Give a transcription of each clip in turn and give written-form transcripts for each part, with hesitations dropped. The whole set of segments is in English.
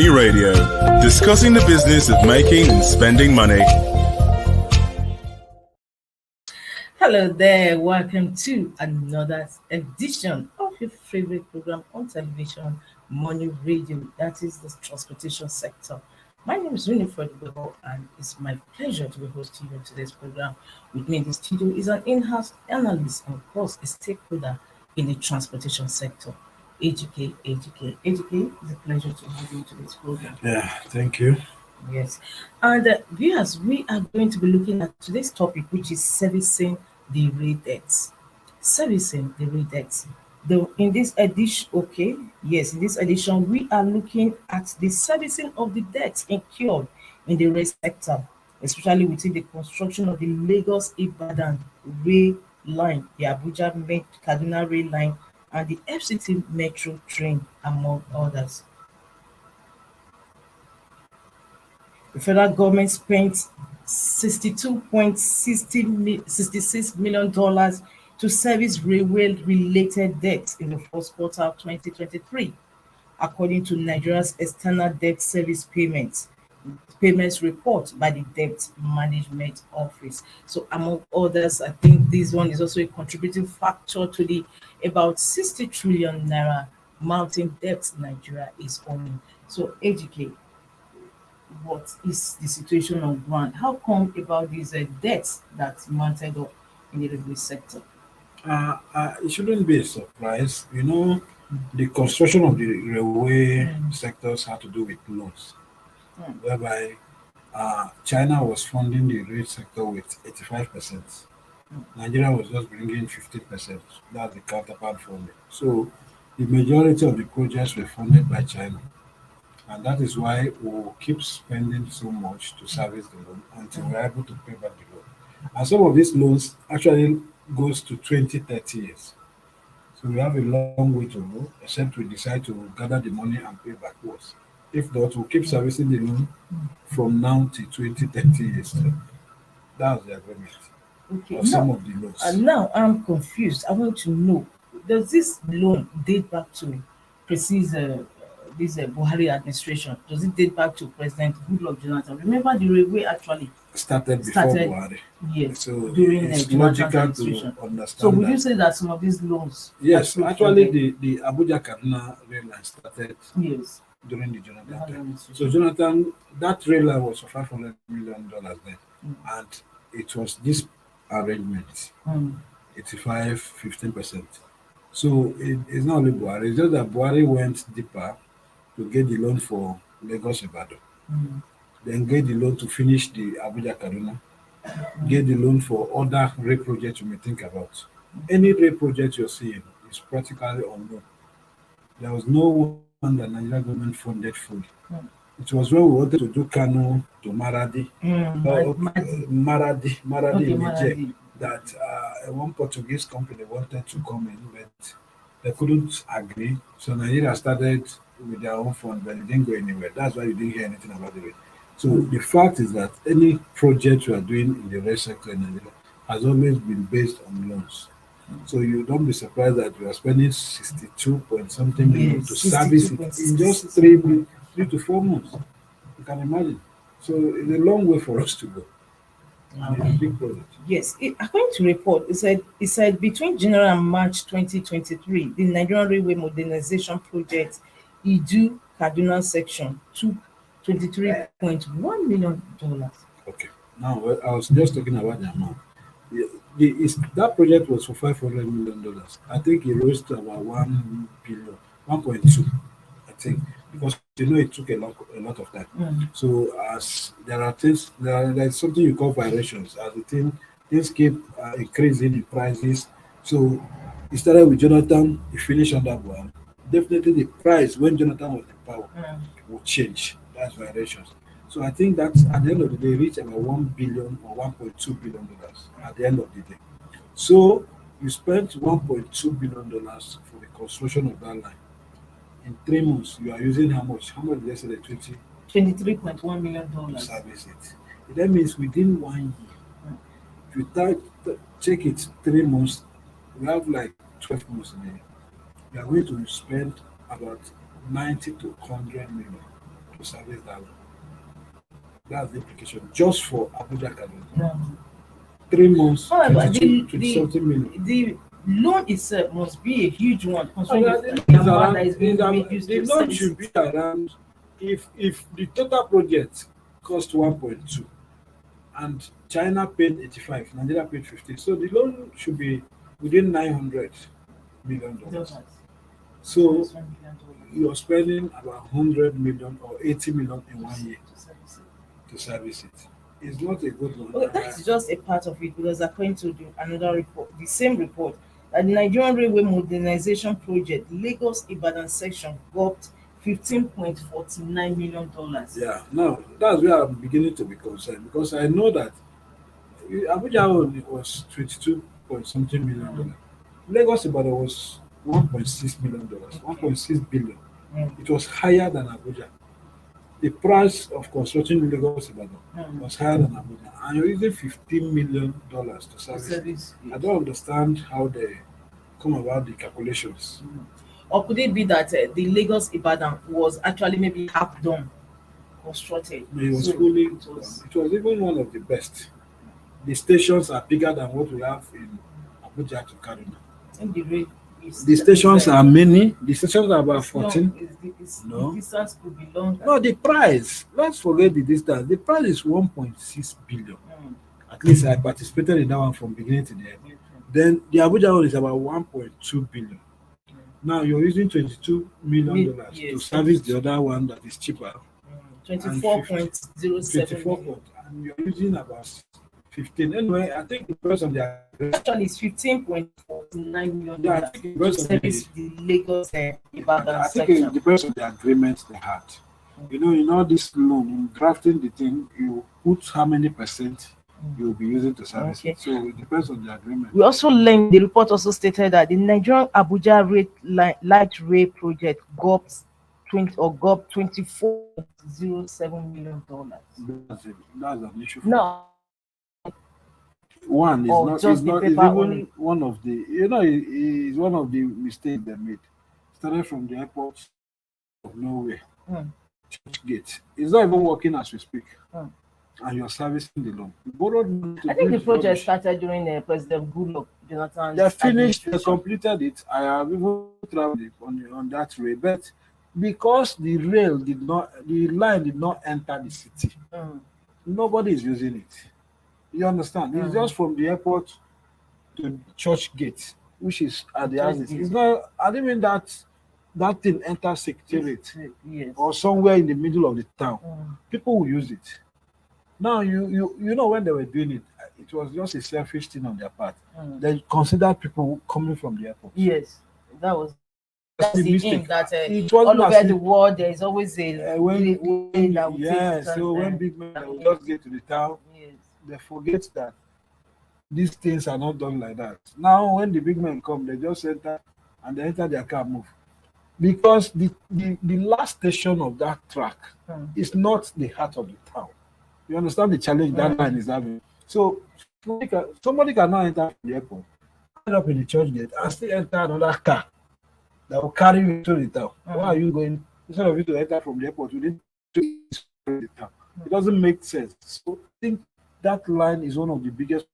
Money Radio, discussing the business of making and spending money. Hello there, welcome to another edition of your favorite program on television, Money Radio, that is the transportation sector. My name is Winifred Bebo, and it's my pleasure to be hosting you in today's program. With me in the studio is an in-house analyst and, of course, a stakeholder in the transportation sector. AGK. It's a pleasure to have you in today's program. Yeah, thank you. Yes. And viewers, we are going to be looking at today's topic, which is servicing the real debts. Servicing the real debts. In this edition, we are looking at the servicing of the debts incurred in the rail sector, especially within the construction of the Lagos Ibadan rail line, the Abuja-Kaduna rail line, and the FCT Metro train, among others. The federal government spent $62.66 million to service railway-related debts in the first quarter of 2023, according to Nigeria's External Debt Service Payments report by the Debt Management Office. So, among others, I think this one is also a contributing factor to the about 60 trillion naira mounting debt Nigeria is owing. So, educate. What is the situation on ground? How come about these debts that mounted up in the railway sector? It shouldn't be a surprise. You know, the construction of the railway sectors had to do with loans, whereby China was funding the rail sector with 85%. Nigeria was just bringing 15%. That's the counterpart funding. So the majority of the projects were funded by China. And that is why we will keep spending so much to service the loan until we're able to pay back the loan. And some of these loans actually goes to 20, 30 years. So we have a long way to go, except we decide to gather the money and pay backwards. If not, we'll keep servicing the loan from now to 20, 30 years. That's the agreement of some of the loans. And now I'm confused. I want to know, does this loan date back to precise this Buhari administration? Does it date back to President Goodluck Jonathan? Remember, the railway actually started before Buhari. Yes, so during it's Jonathan's logical administration. to understand. So would you say that some of these loans? Yes, actually the Abuja-Kaduna rail line started during the Jonathan time. So Jonathan, that rail line was for $500 million then, and it was this arrangement, 15%. So it's not only Buhari, it's just that Buhari went deeper to get the loan for Lagos Ibadan, then get the loan to finish the Abuja-Kaduna, get the loan for other rail projects you may think about. Any rail project you're seeing is practically on loan. There was no one that Nigerian government funded fully. It was when we wanted to do Kano to Maradi, Maradi, that one Portuguese company wanted to come in, but they couldn't agree. So Nigeria started with their own fund, but it didn't go anywhere. That's why you didn't hear anything about it. So the fact is that any project you are doing in the rail sector in Nigeria has always been based on loans. So you don't be surprised that we are spending 62 point something million to service it in just 3 to 4 months. You can imagine. So it's a long way for us to go. And it's a big project. Yes, according to report, it said between January and March 2023, the Nigerian Railway Modernization Project Kaduna section took $23.1 million. Okay. Now I was just talking about the amount. That project was for $500 million. I think it rose to about 1 billion, 1.2, I think, because it took a lot of time. So as there are things, there's something you call variations. As the things keep increasing in prices. So it started with Jonathan, it finished under Buhari. Definitely the price when Jonathan was in power will change. That's variations. So I think that at the end of the day, reach about 1 billion or $1.2 billion at the end of the day. So you spent $1.2 billion for the construction of that line. In 3 months, you are using how much? How much did they say? $23.1 million to service it. That means within 1 year, if you take it 3 months, we have like 12 months in a year. You are going to spend about 90 to 100 million to service that loan. That's the implication. Just for Abuja-Kaduna. No. 3 months, However, 22 to 70 million. the loan itself must be a huge one, Oh, considering yeah, the amount that is being used the to loan service. should be around, if the total project cost 1.2 and China paid 85, Nigeria paid 50, so the loan should be within $900 million. Dollars. So $1 million you're spending about 100 million or 80 million in 1 year to service it. to service it. It's not a good loan. Okay, that's just a part of it, because according to another report, the same report, that the Nigerian Railway Modernization Project, Lagos Ibadan section, got $15.49 million. Yeah, no, that's where I'm beginning to be concerned, because I know that Abuja only was 22 point something million dollars. Lagos Ibadan was $1.6 million, 1.6 billion. Mm. It was higher than Abuja. The price of constructing Lagos Ibadan was higher than Abuja, and you're using $15 million to service. I don't understand how they come about the calculations. Or could it be that the Lagos Ibadan was actually maybe half done, constructed? It was So fully. it It was even one of the best. The stations are bigger than what we have in Abuja-Kaduna. I think the rate is The stations are many. The stations are about it's long. 14. The distance could be longer. No, the price. Let's forget the distance. The price is 1.6 billion. At least I participated in that one from beginning to the end. Then the Abuja one is about 1.2 billion. Now you're using $22 million to service the other one that is cheaper. 24.07. And you're using about 15. Anyway, I think it depends on the actually it's $15.49 million Yeah, I think it to depends on service the Lagos Ibadan I think section. it depends on the agreement they had. In all this loan, in drafting the thing, you put how many percent you'll be using to service it. So it depends on the agreement. We also learned, the report also stated that the Nigerian Abuja light rail project got $24.07 million. That's an issue. No. One is Or not. just It's the not. paper It's even only. one of the. It's one of the mistakes they made. Started from the airport of nowhere, Church Gate. It's not even working as we speak, and you're servicing the loan. You borrowed money to I think the build project rubbish. started during President Goodluck Jonathan. They finished, they completed it. I have even traveled on that rail, but because the line did not enter the city, nobody is using it. You understand? It's just from the airport to Church Gate, which is at the houses. It's not. I didn't mean that thing enters Secretariat or somewhere in the middle of the town. People will use it. Now you know when they were doing it, it was just a selfish thing on their part. They considered people coming from the airport. Yes, that's the mistake. thing that It all wasn't over as the if- world there is always a so when big men will just get to the town, they forget that these things are not done like that. Now when the big men come, they just enter and they enter their car, move. Because the last station of that track is not the heart of the town. You understand the challenge that line is having. So somebody cannot enter from the airport, end up in the Church Gate, and still enter another car that will carry you to the town. Why are you going? Instead of you to enter from the airport, you need to the town. It doesn't make sense. So I think that line is one of the biggest.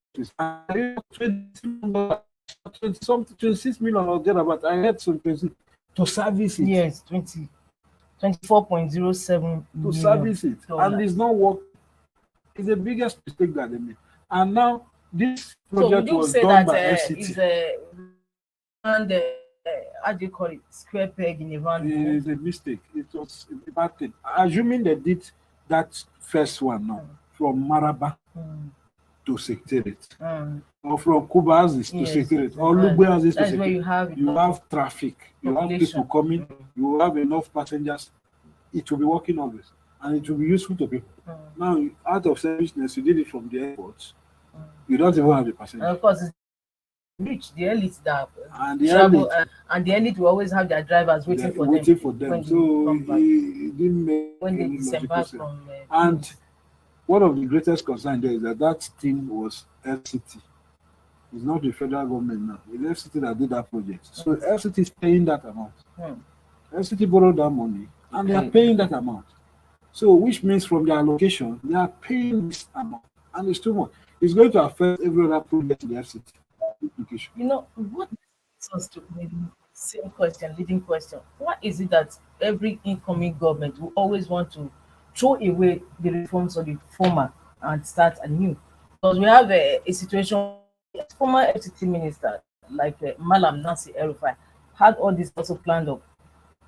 26 million or thereabout. I had some person to service it. Yes, 24.07 to service it, and it's not working. It's the biggest mistake that they made. And now this project was done by FCT. And how do you call it? Square peg in a round. It's a mistake. It was a bad thing. Assuming they did that first one now, from Maraba to Secretariat, or from Kubazis to Secretariat, or Lugbeazis to Secretariat. You have traffic, you have people coming, you have enough passengers. It will be working always, and it will be useful to people. Now, out of selfishness, you did it from the airport. You don't even have the passengers. And of course, it's rich, the elite that And the travel, elite- and the elite will always have their drivers waiting for them. them. So he didn't make When they any logical disembark sense. from And one of the greatest concerns there is that thing was FCT. It's not the federal government now. It's FCT that did that project. So FCT is paying that amount. FCT borrowed that money and they are paying that amount. So, which means from their allocation, they are paying this amount, and it's too much. It's going to affect every other project in the FCT. Implication. What leads us to maybe same question, leading question. Why is it that every incoming government will always want to throw away the reforms of the former and start anew? Because we have a situation, former FCT minister like Malam Nancy Erufai had all this also planned up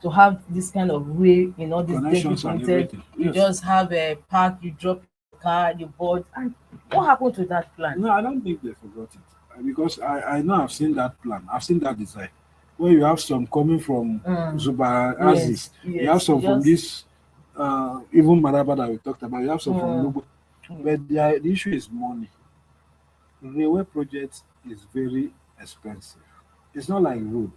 to have this kind of way in all these Connections and designated. everything. You Yes. just have a park, you drop your car, you board, and what happened to that plan? No, I don't think they forgot it. Because I know I've seen that plan. I've seen that design. Where you have some coming from Zuba Aziz. Yes, You have yes, some from just this, even Maraba that we talked about. You have some from mm, Lugu. But the issue is money. Railway project is very expensive. It's not like road.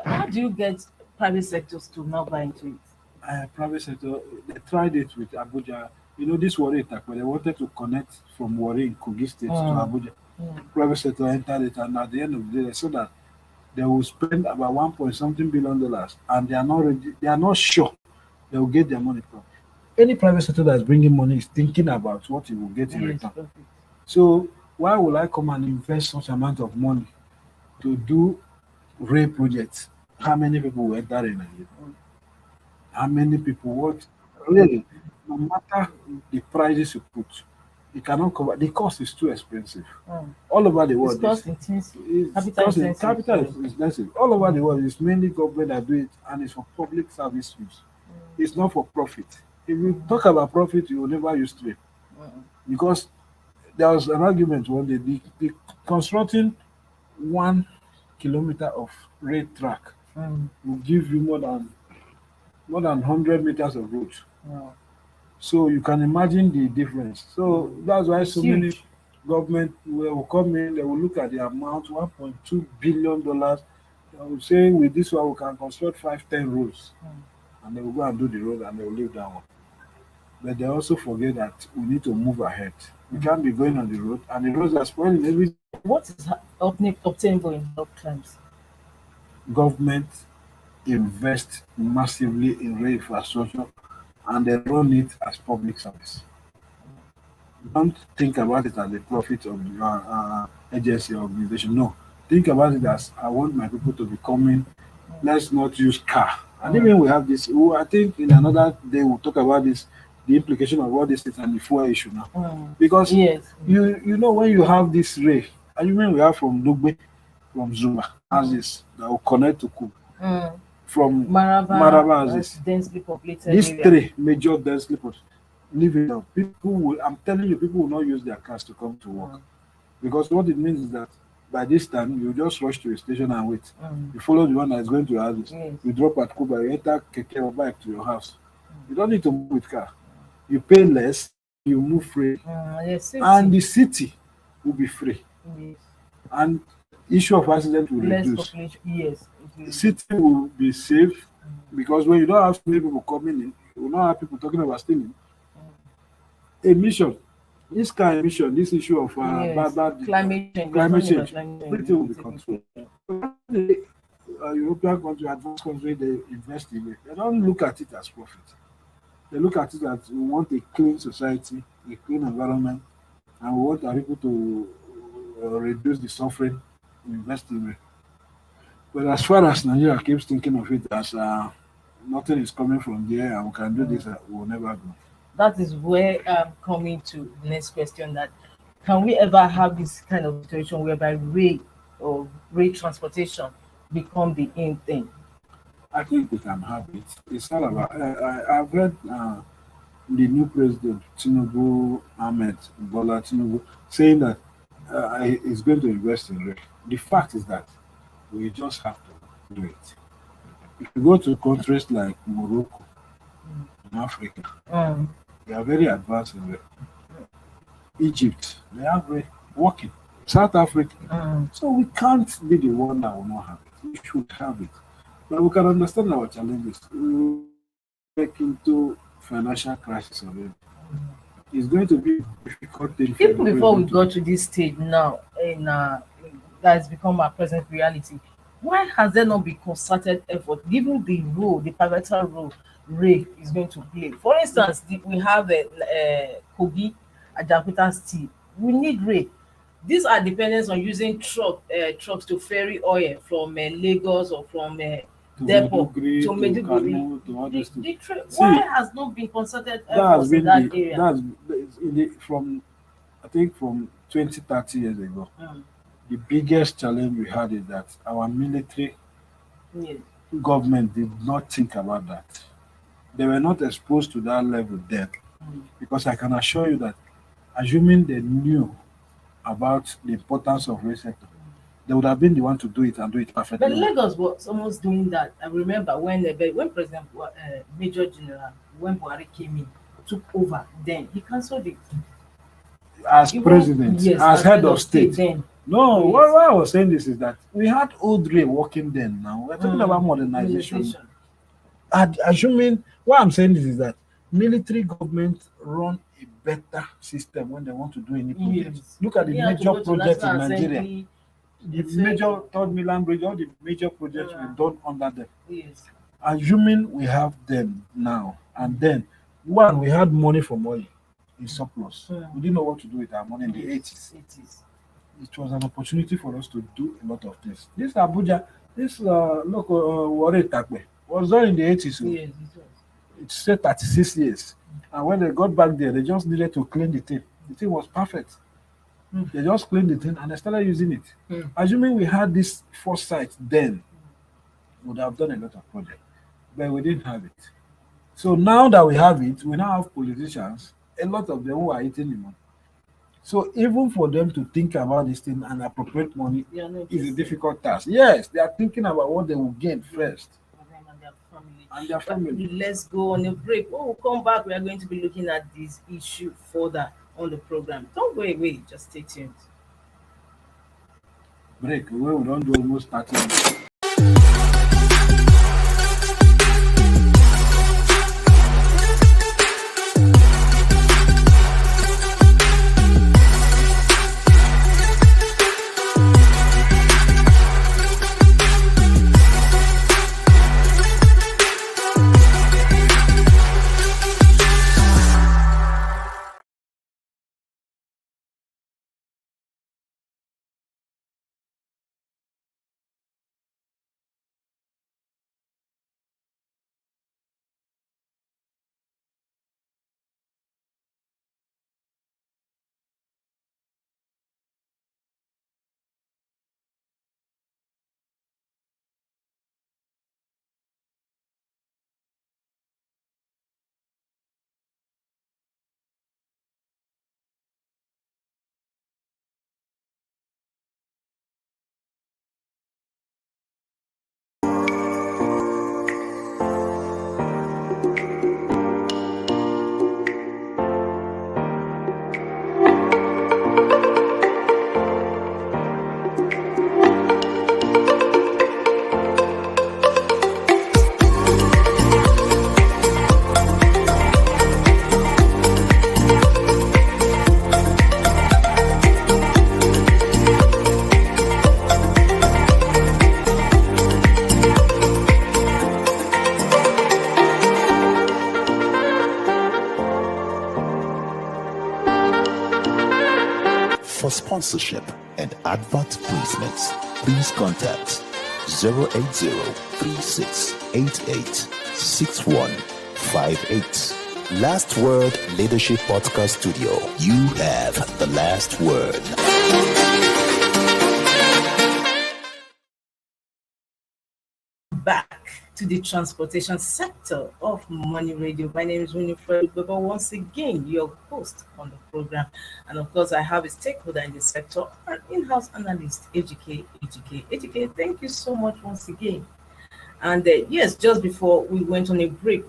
how do you get private sectors to now buy into it? Private sector, they tried it with Abuja. This Warri attack, but they wanted to connect from Warri in Kogi State to Mm, Abuja. mm, Private sector entered it, and at the end of the day, they saw that they will spend about 1 point something billion dollars, and they are not ready, they are not sure they will get their money from. Any private sector that is bringing money is thinking about what it will get in yes, return. perfect. So why would I come and invest such amount of money to do rail projects? How many people will enter in it? How many people what really? No matter the prices you put, you cannot cover. The cost is too expensive. Mm. All over the It's world, cost intensive, it's capital costing intensive. capital Sorry. is expensive. All over the world, it's mainly government that do it, and it's for public service use. It's not for profit. If you talk about profit, you will never use trade Mm, because there was an argument one day. The constructing 1 kilometer of rail track mm, will give you more than 100 meters of road. no. So you can imagine the difference. So that's why It's so many huge. government will come in, they will look at the amount, $1.2 billion. They will say with this one we can construct 5, 10 roads, Mm. and they will go and do the road and they will leave that one. But they also forget that we need to move ahead. We can't be going on the road and the roads are spoiling every What is obtainable in health claims? government invest massively in rail infrastructure and they run it as public service. Don't think about it as a profit of the agency or organization. No, think about it as I want my people to be coming. Let's not use car. And Mm, even we have this. I think in another day we'll talk about this, the implication of all this things and the fuel issue now. mm. Because Yes. you know when you have this ray, and you mean we have from Lugbe, from Zuma, as this that will connect to Kubu, Mm. from Maraba, Maraba as that's this. densely populated These area. three major densely living now, people will, I'm telling you, people will not use their cars to come to work. Mm, Because what it means is that by this time, you just rush to a station and wait. mm. You follow the one that is going to your house. Yes. You drop at Kuba, you enter Keke or bike to your house. You don't need to move with car. You pay less, you move free. Yes, And safety. the city will be free. Yes. And issue of accident will Less reduce. population. Yes. The city will be safe because when you don't have so many people coming in, you will not have people talking about stealing. Emission, this kind of emission, this issue of Yes. bad Climate change. We're climate talking about change, climate change. everything will be controlled. The European country, advanced country, they invest in it. They don't look at it as profit. They look at it as we want a clean society, a clean environment, and we want our people to reduce the suffering, invest in it. But as far as Nigeria keeps thinking of it as nothing is coming from there and we can do this, we will never go. That is where I'm coming to the next question, that can we ever have this kind of situation whereby rail or rail transportation become the in thing? I think we can have it. It's all about. I've heard the new president Tinubu Ahmed Bola Tinubu saying that he's going to invest in rail. The fact is that we just have to do it. If you go to countries like Morocco in Africa, Mm, they are very advanced in rail. Egypt, they have rail working. South Africa. mm. So we can't be the one that will not have it. We should have it. But we can understand our challenges. We will get into financial crisis already. It's going to be a difficult thing for the Even before we president got to this stage now, in that has become our present reality, Why has there not been concerted effort, given the role, the pivotal role Ray is going to play? For instance, we have Kogi, Ajakuta Steel. We need Ray. These are dependent on using trucks to ferry oil from Lagos or from depot to Maiduguri. To all those things. Why has not been concerted That has efforts in been that area? from I think from 20, 30 years ago. Mm. The biggest challenge we had is that our military Yeah. government did not think about that. They were not exposed to that level then. Mm. Because I can assure you that, assuming they knew about the importance of race sector, they would have been the one to do it and do it perfectly. But well. Lagos was almost doing that. I remember when President Major General when Buhari came in, took over, then he cancelled it. As Even- president, yes, as head of state. then. No, Yes. why I was saying this is that we had old Ray working then now. We're talking about modernization. Modernization. Assuming why I'm saying this is that military government run a better system when they want to do any project. Yes. Look at the They had to major go to projects in National Nigeria. Assembly. The major Third Milan Bridge, all the major projects Yeah. we've done under them. Yes. Assuming we have them now, and then one, we had money from oil in surplus. Yeah. We didn't know what to do with our money in the 80s. It is. It was an opportunity for us to do a lot of things. This Abuja, this local Warri Takwe was done in the 80s. So Yes, it was. it said 36 years. And when they got back there, they just needed to clean the thing. The thing was perfect. Mm. They just cleaned the thing and they started using it. Mm. Assuming we had this foresight then, we would have done a lot of projects. But we didn't have it. So now that we have it, we now have politicians, a lot of them who are eating the money. So even for them to think about this thing and appropriate money They are not is a just difficult task. Yes, they are thinking about what they will gain first for them and their family. and their But family. let's go on a break. When we come back, we are going to be looking at this issue further on the program. Don't go away, just stay tuned. Break, we don't do almost 30 minutes. For sponsorship and advert placements, please contact 080-3688-6158. Last Word Leadership Podcast Studio. You have the last word. Back to the transportation sector of Money Radio. My name is Winifred Weber, once again your host on the program, and of course I have a stakeholder in the sector, an in-house analyst, AGK. Thank you so much once again. And yes, just before we went on a break,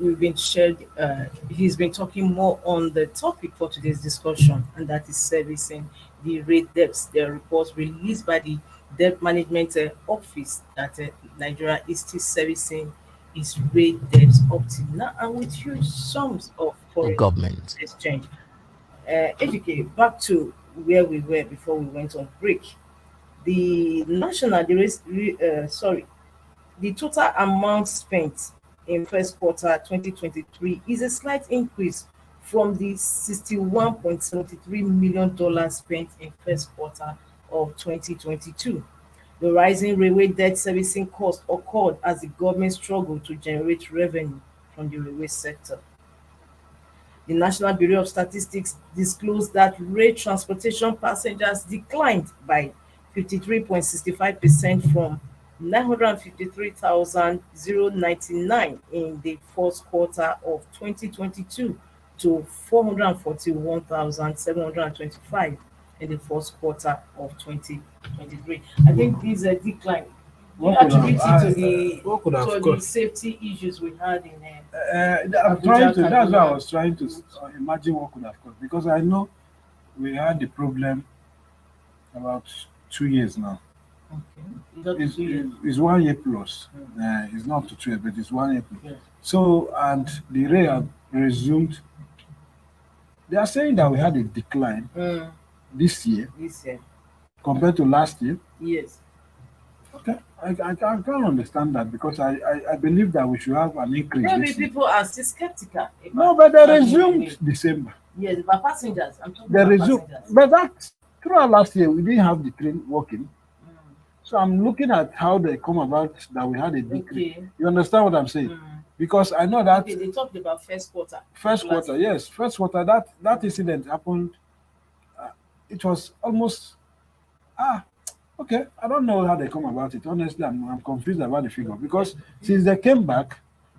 he's been talking more on the topic for today's discussion, and that is servicing the rate debts. The reports released by the Debt Management Office that Nigeria is still servicing its rate debts up to now, and with huge sums of foreign government. exchange. AGK, back to where we were before we went on break. The The total amount spent in first quarter 2023 is a slight increase from the $61.73 million spent in first quarter of 2022. The rising railway debt servicing cost occurred as the government struggled to generate revenue from the railway sector. The National Bureau of Statistics disclosed that rail transportation passengers declined by 53.65% from 953,099 in the first quarter of 2022 to 441,725 in the first quarter of 2023. I think this is a decline. You What could have- attribute it to the what could have to the caused? safety issues we had in I'm trying to. That's why I Abuja-Kaduna. was trying to imagine what could have caused, because I know we had the problem about 2 years now. Okay. You got It's, to see it's 1 year plus. It's not up to 2 years, but it's 1 year plus. Yes. So, and the rail have resumed. They are saying that we had a decline this year this year. compared to last year. Yes. Okay, I can't understand that, because I believe that we should have an increase Maybe this year. people are still skeptical. About No, but they traveling resumed away. December. Yes, but passengers. I'm talking They about resumed. passengers. But that throughout last year, we didn't have the train working. Mm. So I'm looking at how they come about that we had a decrease. Okay. You understand what I'm saying? Mm. Because I know that Okay, they talked about first quarter. first last quarter, year. yes, first quarter, that incident happened. It was almost okay. I don't know how they come about it. Honestly, I'm confused about the figure, because since they came back,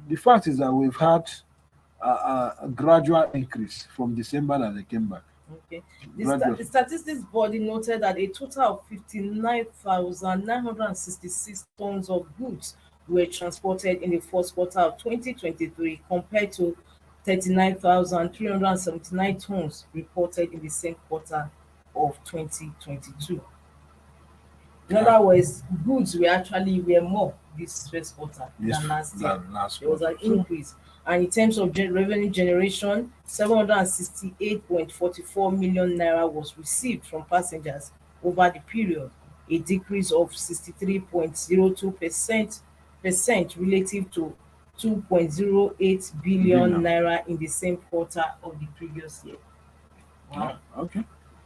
the fact is that we've had a gradual increase from December that they came back. Okay. Gradual. The statistics body noted that a total of 59,966 tons of goods were transported in the first quarter of 2023 compared to 39,379 tons reported in the same quarter of 2022. In other words, goods were more this first quarter This than last year. than last There was an quarter. increase. And in terms of revenue generation, 768.44 million naira was received from passengers over the period, a decrease of 63.02% relative to 2.08 billion naira in the same quarter of the previous year. Wow. Okay.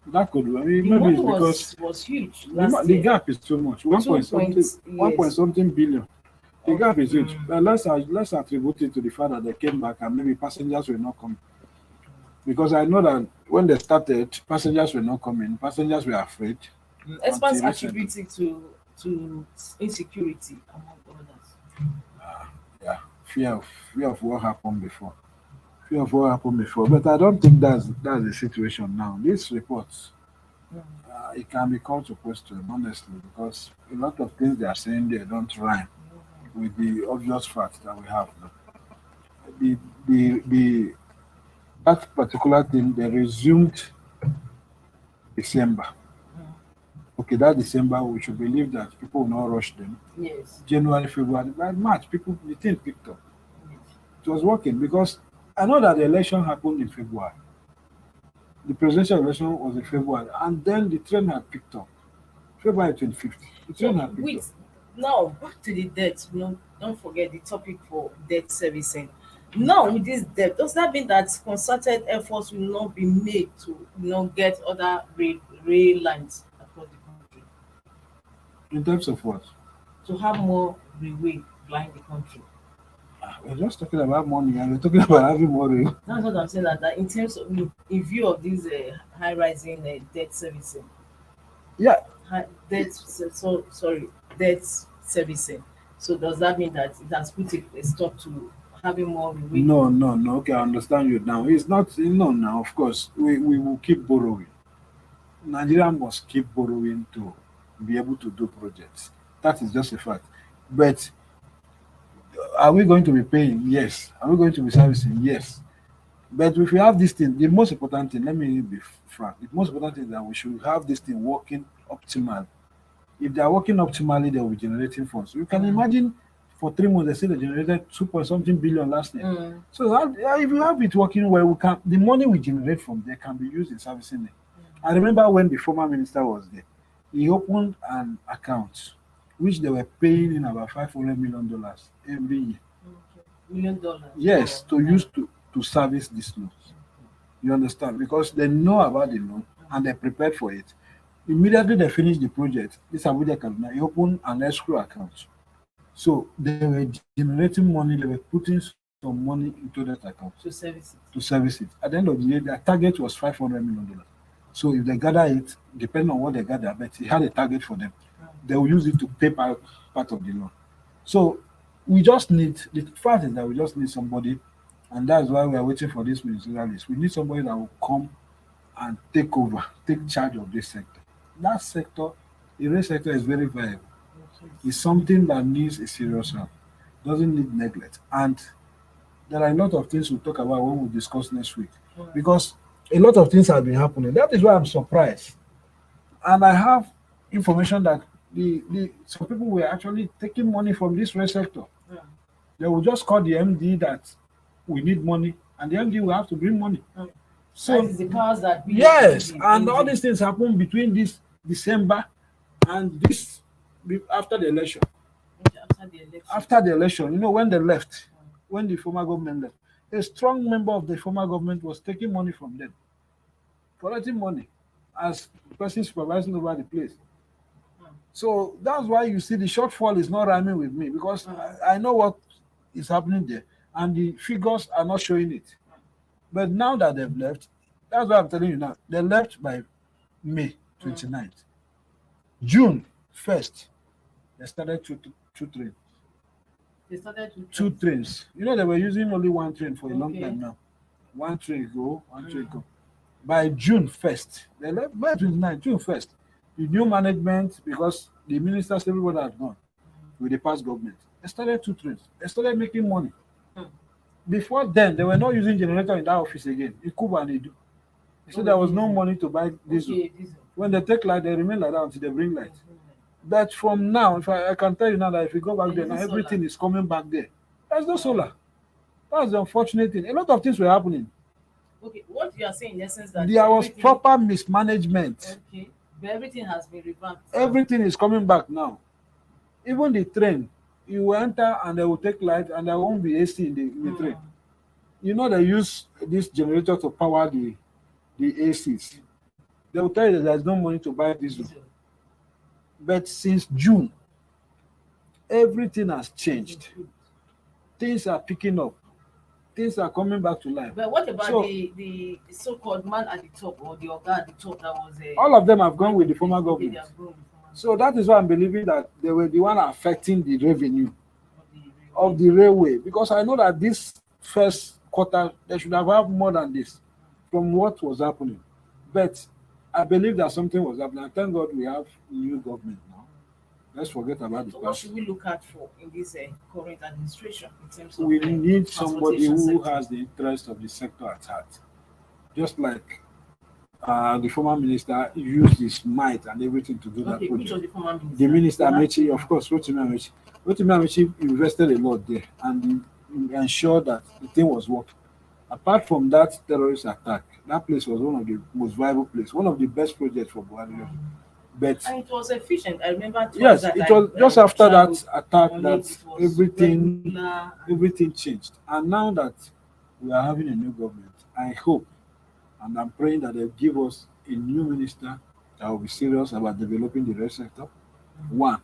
That could, I mean, The maybe money it's because was huge the, last the year. gap is too much. 1 point something, Yes. 1 point something billion. The gap is huge. Mm. But let's attribute it to the fact that they came back and maybe passengers were not coming. Because I know that when they started, passengers were not coming. Passengers were afraid. Experts Until attribute it to insecurity, among others. Yeah, fear of what happened before. Fear of what happened before. But I don't think that's the situation now. These reports, it can be called to question, honestly, because a lot of things they are saying there don't rhyme with the obvious facts that we have now. The that particular thing they resumed December. Okay, that December we should believe that people will not rush them. Yes. January, February, by March, the thing picked up. Yes. It was working, because I know that the election happened in February. The presidential election was in February, and then the train had picked up. February 25th. The train had picked up. Now back to the debt. No, don't forget the topic for debt servicing. Now with this debt, does that mean that concerted efforts will not be made to get other rail lines across the country In terms of what? to have more railway flying the country? We're just talking about money, and we're talking about having more rail. That's what I'm saying. That in terms of in view of this high rising debt servicing, Yeah, debt servicing. So does that mean that it has put a stop to having more railway? no. Okay, I understand you now. It's not, no, now, of course, we will keep borrowing. Nigeria must keep borrowing to be able to do projects. That is just a fact. But are we going to be paying? Yes. Are we going to be servicing? Yes. But if we have this thing, the most important thing, let me be frank, the most important thing is that we should have this thing working optimally. If they are working optimally, they will be generating funds. You can imagine for 3 months, they say they generated 2 point something billion last year. So if you have it working well, the money we generate from there can be used in servicing it. I remember when the former minister was there, he opened an account which they were paying in about $500 million every year. Okay. $1 million. Yes, to use to service this loan. You understand? Because they know about the loan and they're prepared for it. Immediately they finish the project, this Abuja-Kaduna, you open an escrow account. So they were generating money, they were putting some money into that account To service it. to service it. At the end of the day, their target was $500 million. So if they gather it, depending on what they gather, but he had a target for them. They will use it to pay part of the loan. So we just need, the fact is that we just need somebody, and that's why we are waiting for this ministerial list. We need somebody that will come and take over, take charge of this sector. That sector, the rail sector is very viable. Okay. It's something that needs a serious help, doesn't need neglect. And there are a lot of things we'll talk about when we discuss next week, because a lot of things have been happening. That is why I'm surprised. And I have information that some people were actually taking money from this rail sector. Yeah. They will just call the MD that we need money, and the MD will have to bring money. So that is the powers that we yes, and all these things happen between this December and this after the election. After the election, when they left, when the former government left, a strong member of the former government was taking money from them, collecting money as the person supervising over the place. So that's why you see the shortfall is not rhyming with me, because I know what is happening there, and the figures are not showing it. But now that they've left, that's what I'm telling you now. They left by May 29th. June 1st, they started two trains. They started two trains. They were using only one train for a long time now. One train go, one train go. By June 1st, they left by 29th, June 1st. The new management, because the ministers, everybody had gone with the past government, they started two trains. They started making money. Before then, they were not using generator in that office again. In Cuba and Edu. So there was no money to buy diesel. When they take light, they remain like that until they bring light. But from now, if I can tell you now that if you go back there, now everything is coming back there. There's no solar. That's the unfortunate thing. A lot of things were happening. Okay, what you are saying in essence that there was proper mismanagement. Okay, but everything has been revamped. Everything is coming back now. Even the train, you will enter and they will take light and there won't be AC in the train. They use this generator to power the ACs. They will tell you that there's no money to buy diesel. But since June, everything has changed. Things are picking up. Things are coming back to life. But what about the so-called man at the top, or the organ at the top that was all of them have gone with the former government. So that is why I'm believing that they were the one affecting the revenue of the railway. Because I know that this first quarter, they should have had more than this from what was happening. But I believe that something was happening. And thank God we have new government now. Let's forget about the past. What should we look at for in this current administration in terms of we need somebody who has the interest of the sector at heart. Just like the former minister used his might and everything to do that project. Which was the former minister? The minister, Amechi, of course, Rotimi Amechi. Rotimi Amechi invested a lot there and ensured that the thing was working. Apart from that terrorist attack, that place was one of the most viable places, one of the best projects for Buhari. But and it was efficient. I remember. Yes, it was just after that attack that everything changed. And now that we are having a new government, I hope and I'm praying that they'll give us a new minister that will be serious about developing the rail sector. One,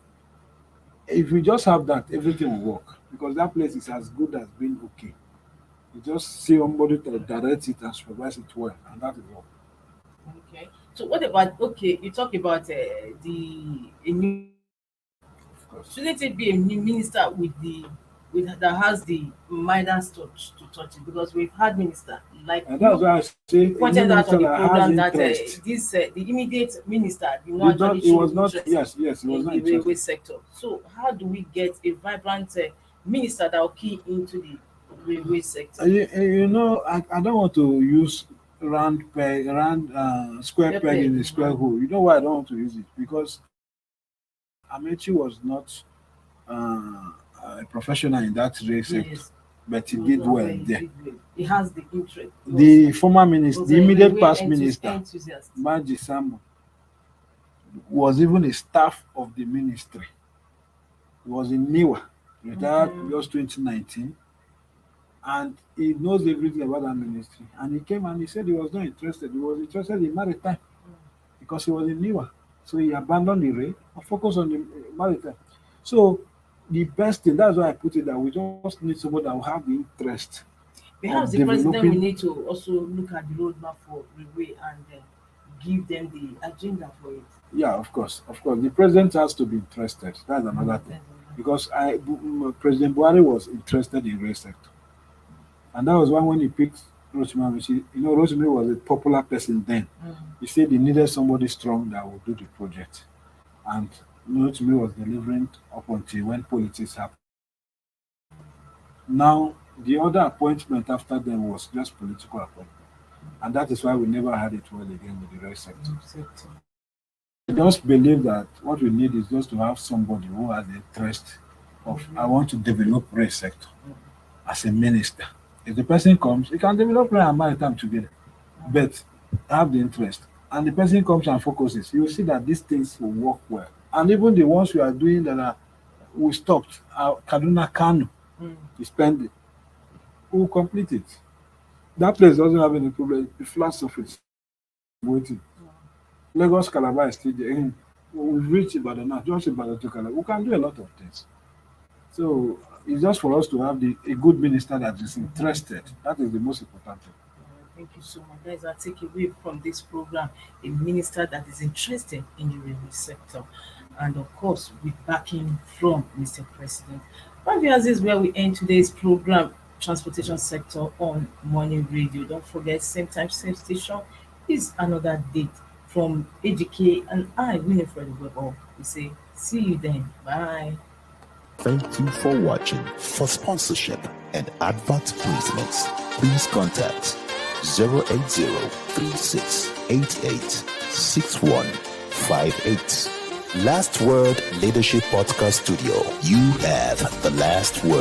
if we just have that, everything will work, because that place is as good as being okay. You just see somebody to direct it and supervise it well, and that is all. Okay. So what about you talk about a new, shouldn't it be a new minister that has the Midas touch to touch it? Because we've had minister like and that's why I say pointed out on the program that the immediate minister did not actually show interest in the railway sector. So how do we get a vibrant minister that will key into the railway sector? I don't want to use square peg in the square hole. You know why I don't want to use it? Because Amechi was not a professional in that rail sector, but he did well there. He has the interest. The former minister, the immediate past minister, Maji Sambo, was even a staff of the ministry. He was in Niwa, retired just 2019, and he knows everything about that ministry. And he came and he said he was not interested. He was interested in maritime because he was in Niwa. So he abandoned the rail and focused on the maritime. So the best thing, that's why I put it that we just need somebody that will have the interest. Perhaps of the president will developing- need to also look at the roadmap for railway and give them the agenda for it. Yeah, of course. The president has to be interested. That's another thing. Because President Buhari was interested in rail sector. And that was why when he picked Rotimi, Rotimi was a popular person then. He said he needed somebody strong that would do the project. And Rotimi was delivering up until when politics happened. Now, the other appointment after them was just political appointment. And that is why we never had it well again with the rail sector. I just believe that what we need is just to have somebody who has the interest of, I want to develop rail sector as a minister. If the person comes, he can develop rail and maritime together, but have the interest. And the person comes and focuses, you will see that these things will work well. And even the ones we are doing that we stopped, Kaduna Kano, is pending. We will complete it. That place doesn't have any problem. The flat surface waiting. Lagos Calabar is still there. We've reached Ibadan now, just Ibadan to Calabar. We can do a lot of things. So it's just for us to have a good minister that is interested. That is the most important thing. Thank you so much. Guys, I take away from this program a minister that is interested in the railway sector. And of course, with backing from Mr. President. But this is where we end today's program, Transportation Sector on Morning Radio. Don't forget, same time, same station is another date. From AGK and I, Winifred Webber, we say, see you then. Bye. Thank you for watching. For sponsorship and advert placements, please contact 080-3688-6158. Last Word Leadership Podcast Studio. You have the last word.